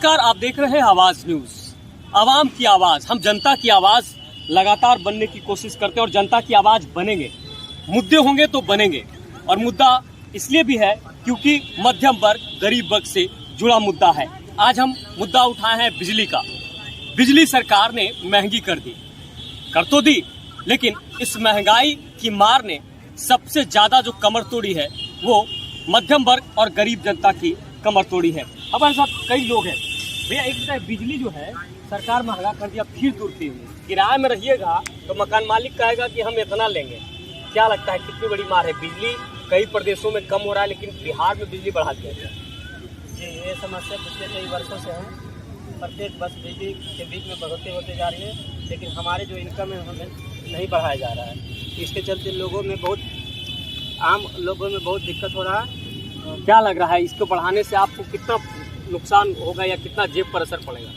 नमस्कार, आप देख रहे हैं आवाज न्यूज। आवाम की आवाज, हम जनता की आवाज लगातार बनने की कोशिश करते हैं और जनता की आवाज बनेंगे। मुद्दे होंगे तो बनेंगे, और मुद्दा इसलिए भी है क्योंकि मध्यम वर्ग, गरीब वर्ग से जुड़ा मुद्दा है। आज हम मुद्दा उठाए हैं बिजली का। बिजली सरकार ने महंगी कर तो दी, लेकिन इस महंगाई की मार ने सबसे ज्यादा जो कमर तोड़ी है वो मध्यम वर्ग और गरीब जनता की कमर तोड़ी है। हमारे साथ कई लोग हैं। भैया, एक बताए, बिजली जो है सरकार महंगा कर दिया, फिर तुरती हुई किराए में रहिएगा तो मकान मालिक कहेगा कि हम इतना लेंगे। क्या लगता है कितनी बड़ी मार है? बिजली कई प्रदेशों में कम हो रहा है, लेकिन बिहार में बिजली बढ़ा दिया गया। जी, ये समस्या पिछले कई वर्षों से है। प्रत्येक वर्ष बिजली के बीच में बढ़ोतरी होते जा रही है, लेकिन हमारे जो इनकम है हमें नहीं बढ़ाया जा रहा है। इसके चलते आम लोगों में बहुत दिक्कत हो रहा है। क्या लग रहा है इसको बढ़ाने से आपको कितना नुकसान होगा या कितना जेब पर असर पड़ेगा?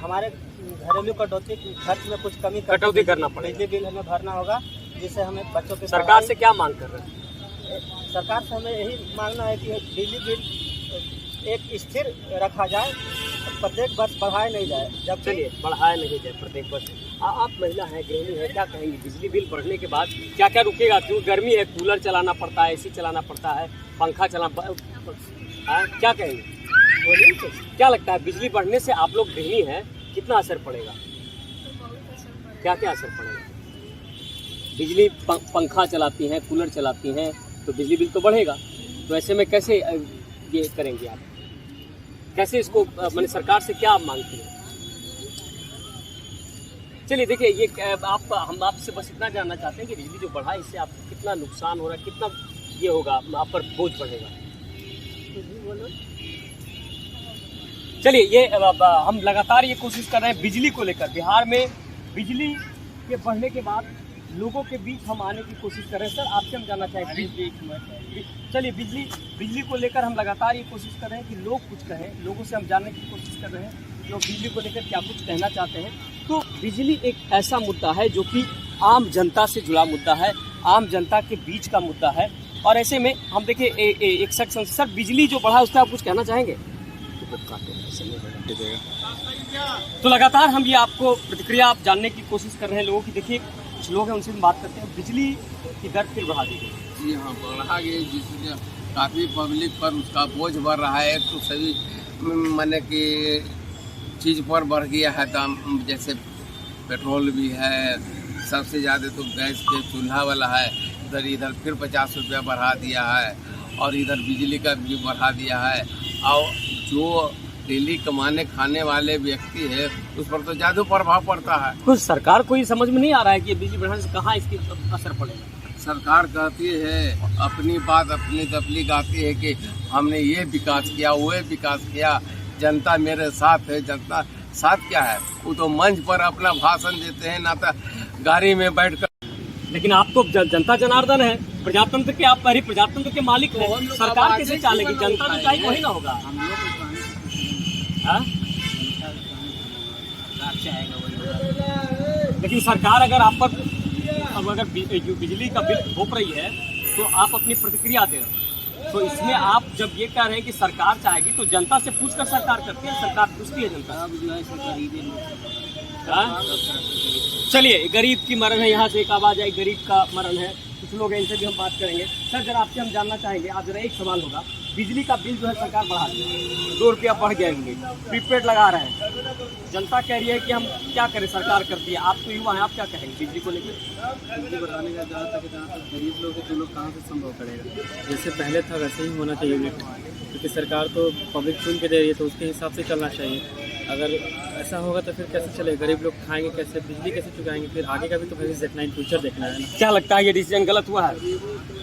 हमारे घरेलू कटौती खर्च में कुछ कटौती करना पड़ेगा। बिजली बिल हमें भरना होगा, जिससे हमें बच्चों के सरकार से क्या मांग कर रहे हैं? सरकार से हमें यही मांगना है कि बिजली बिल एक स्थिर रखा जाए, प्रत्येक वर्ष बढ़ाए नहीं जाए। जब चलिए, बढ़ाया नहीं जाए प्रत्येक वर्ष। आप महिला हैं, गृहिणी है, क्या कहेंगी? बिजली बिल बढ़ने के बाद क्या क्या रुकेगा? क्योंकि गर्मी है, कूलर चलाना पड़ता है, एसी चलाना पड़ता है, पंखा चलाना, क्या कहेंगे? बोलिए, क्या लगता है बिजली बढ़ने से आप लोग गृहिणी हैं, कितना असर पड़ेगा? क्या क्या असर पड़ेगा? बिजली पंखा चलाती हैं, कूलर चलाती हैं, तो बिजली बिल तो बढ़ेगा। तो ऐसे में कैसे ये करेंगे आप? कैसे इसको मैंने सरकार से क्या आप मांगती हैं? चलिए देखिए, ये हम आपसे बस इतना जानना चाहते हैं कि बिजली जो बढ़ा, इससे आपको कितना नुकसान हो रहा है, कितना ये होगा, आप पर बोझ बढ़ेगा? चलिए, ये हम लगातार ये कोशिश कर रहे हैं बिजली को लेकर। बिहार में बिजली के बढ़ने के बाद लोगों के बीच हम आने की कोशिश कर रहे हैं। सर, आपसे हम जानना चाहेंगे, चलिए बिजली को लेकर हम लगातार ये कोशिश कर रहे हैं कि लोग कुछ कहें, लोगों से हम जानने की कोशिश कर रहे हैं लोग बिजली को लेकर क्या कुछ कहना चाहते हैं। तो बिजली एक ऐसा मुद्दा है जो कि आम जनता से जुड़ा मुद्दा है, आम जनता के बीच का मुद्दा है। और ऐसे में हम देखिए एक शख्स, सर बिजली जो बढ़ा उसका आप कुछ कहना चाहेंगे? तो लगातार हम ये आपको प्रतिक्रिया आप जानने की कोशिश कर रहे हैं लोगों की। देखिए, कुछ लोग हैं, उनसे भी बात करते हैं। बिजली की दर फिर बढ़ा दी गई। जी हाँ, बढ़ा गई, जिससे काफ़ी पब्लिक पर उसका बोझ बढ़ रहा है। तो सभी माने कि चीज़ पर बढ़ गया है दाम, जैसे पेट्रोल भी है, सबसे ज़्यादा तो गैस के चूल्हा वाला है, इधर फिर 50 रुपया बढ़ा दिया है, और इधर बिजली का भी बढ़ा दिया है। और जो डेली कमाने खाने वाले व्यक्ति है उस पर तो ज़्यादा प्रभाव पड़ता है। कुछ सरकार को ये समझ में नहीं आ रहा है कि बिजली बढ़ाने से कहाँ इसकी असर पड़ेगा। सरकार कहती है अपनी बात, अपनी तबलीग आती है कि हमने ये विकास किया, वो विकास किया, जनता मेरे साथ है। जनता साथ क्या है? वो तो मंच पर अपना भाषण देते हैं, ना तो गाड़ी में बैठकर। लेकिन आप तो जनता जनार्दन है, प्रजातंत्र के, आप पहले प्रजातंत्र के मालिक हैं। सरकार कैसे चालेगी? जनता तो चाहिए, वही ना होगा। लेकिन सरकार अगर आप पर अगर बिजली का बिल थोप रही है तो आप अपनी प्रतिक्रिया दे रहे हैं। तो इसमें आप जब ये कह रहे हैं कि सरकार चाहेगी, तो जनता से पूछकर सरकार करती है, सरकार पूछती है जनता से। चलिए, गरीब की मरण है, यहाँ से एक आवाज़ आई, गरीब का मरण है। कुछ लोग हैं, इनसे भी हम बात करेंगे। सर, जरा आपसे हम जानना चाहेंगे, आप जरा एक सवाल होगा, बिजली का बिल जो है सरकार बढ़ा दी, 2 रुपया बढ़ गया, प्रीपेड लगा रहे हैं। जनता कह रही है कि हम क्या करें, सरकार करती है। आप तो युवा हैं, आप क्या कहेंगे बिजली को लेकर? बिजली बढ़ाने का जहाँ तक गरीब लोग हैं, तो लोग कहाँ से संभव करेगा? जैसे पहले था वैसे ही होना चाहिए यूनिट, क्योंकि सरकार तो पब्लिक चुन के दे रही है, तो उसके हिसाब से चलना चाहिए। अगर ऐसा होगा तो फिर कैसे चलेगा? गरीब लोग खाएंगे कैसे, बिजली कैसे चुकाएंगे? फिर आगे का भी तो भविष्य देखना है, फ्यूचर देखना है ना। क्या लगता है ये डिसीजन गलत हुआ है?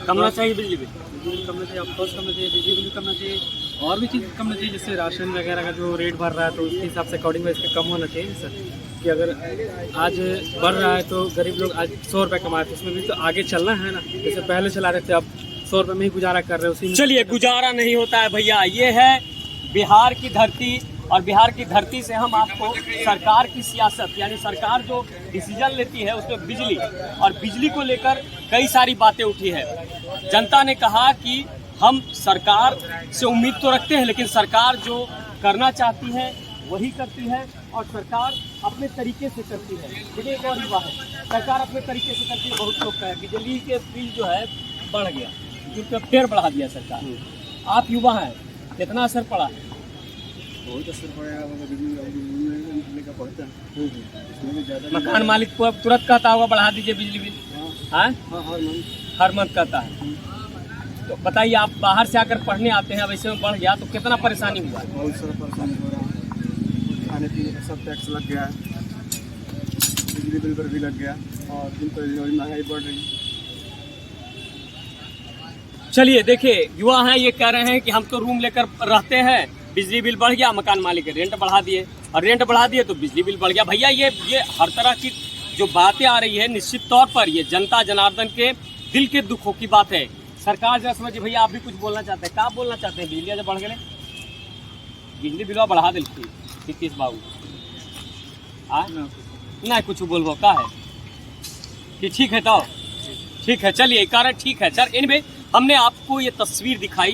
कमना चाहिए बिजली बिल? बिजली कमना चाहिए, ऑफकोर्स कमना चाहिए, बिजली बिल कमना चाहिए, और भी चीज़ कमना चाहिए। जैसे राशन वगैरह का जो रेट बढ़ रहा है, तो उसके हिसाब से अकॉर्डिंग इसका कम होना चाहिए सर। कि अगर आज बढ़ रहा है तो गरीब लोग आज 100 रुपये कमाए, तो उसमें भी तो आगे चलना है ना। जैसे पहले चला रहे थे, अब 100 रुपये में ही गुजारा कर रहे हैं, उसी में। चलिए, गुजारा नहीं होता है भैया। ये है बिहार की धरती, और बिहार की धरती से हम आपको सरकार की सियासत, यानी सरकार जो डिसीजन लेती है उसमें बिजली, और बिजली को लेकर कई सारी बातें उठी है। जनता ने कहा कि हम सरकार से उम्मीद तो रखते हैं, लेकिन सरकार जो करना चाहती है वही करती है और सरकार अपने तरीके से करती है। देखिए एक और युवा है, सरकार अपने तरीके से करती है। बहुत लोग का है बिजली के बिल जो है बढ़ गया, क्योंकि फिर बढ़ा दिया सरकार। आप युवा हैं, कितना असर पड़ा है? बहुत असर पड़ेगा, बिजली का पड़ता है। मकान मालिक को तुरंत कहता होगा बढ़ा दीजिए बिजली बिल, हाँ हर मंथ कहता है। तो बताइए, आप बाहर से आकर पढ़ने आते हैं, अब ऐसे में बढ़ गया तो कितना परेशानी हुआ है? बहुत सारा परेशानी हो रहा है, खाने पीने का सब टैक्स लग गया है, बिजली बिल पर भी लग गया और दिन पर दिन महंगाई बढ़ रही है। चलिए देखिए, युवा हैं, ये कह रहे हैं कि हम तो रूम लेकर रहते हैं, बिजली बिल बढ़ गया, मकान मालिक रेंट बढ़ा दिए और रेंट बढ़ा दिए तो बिजली बिल बढ़ गया। भैया ये हर तरह की जो बातें आ रही है, निश्चित तौर पर ये जनता जनार्दन के दिल के दुखों की बात है। सरकार जरा समझिए। भैया आप भी कुछ बोलना चाहते हैं? क्या बोलना चाहते हैं? बिजली जब बढ़ गए, बिजली बिलवा बढ़ा दिलती नीतीश बाबू ना कुछ बोलबो का है कि ठीक है? तो ठीक है, चलिए कारण ठीक है सर। एनीवे, हमने आपको ये तस्वीर दिखाई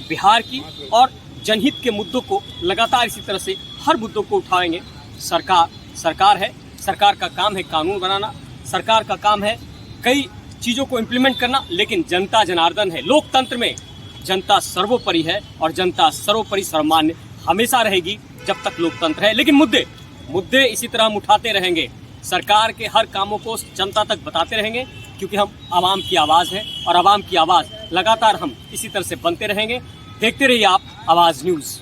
बिहार की और जनहित के मुद्दों को लगातार इसी तरह से हर मुद्दों को उठाएंगे। सरकार है, सरकार का काम है कानून बनाना, सरकार का काम है कई चीज़ों को इम्प्लीमेंट करना, लेकिन जनता जनार्दन है। लोकतंत्र में जनता सर्वोपरि है और जनता सर्वोपरि सर्वमान्य हमेशा रहेगी जब तक लोकतंत्र है। लेकिन मुद्दे इसी तरह हम उठाते रहेंगे, सरकार के हर कामों को जनता तक बताते रहेंगे, क्योंकि हम आवाम की आवाज़ हैं और आवाम की आवाज़ लगातार हम इसी तरह से बनते रहेंगे। देखते रहिए आप आवाज़ न्यूज़।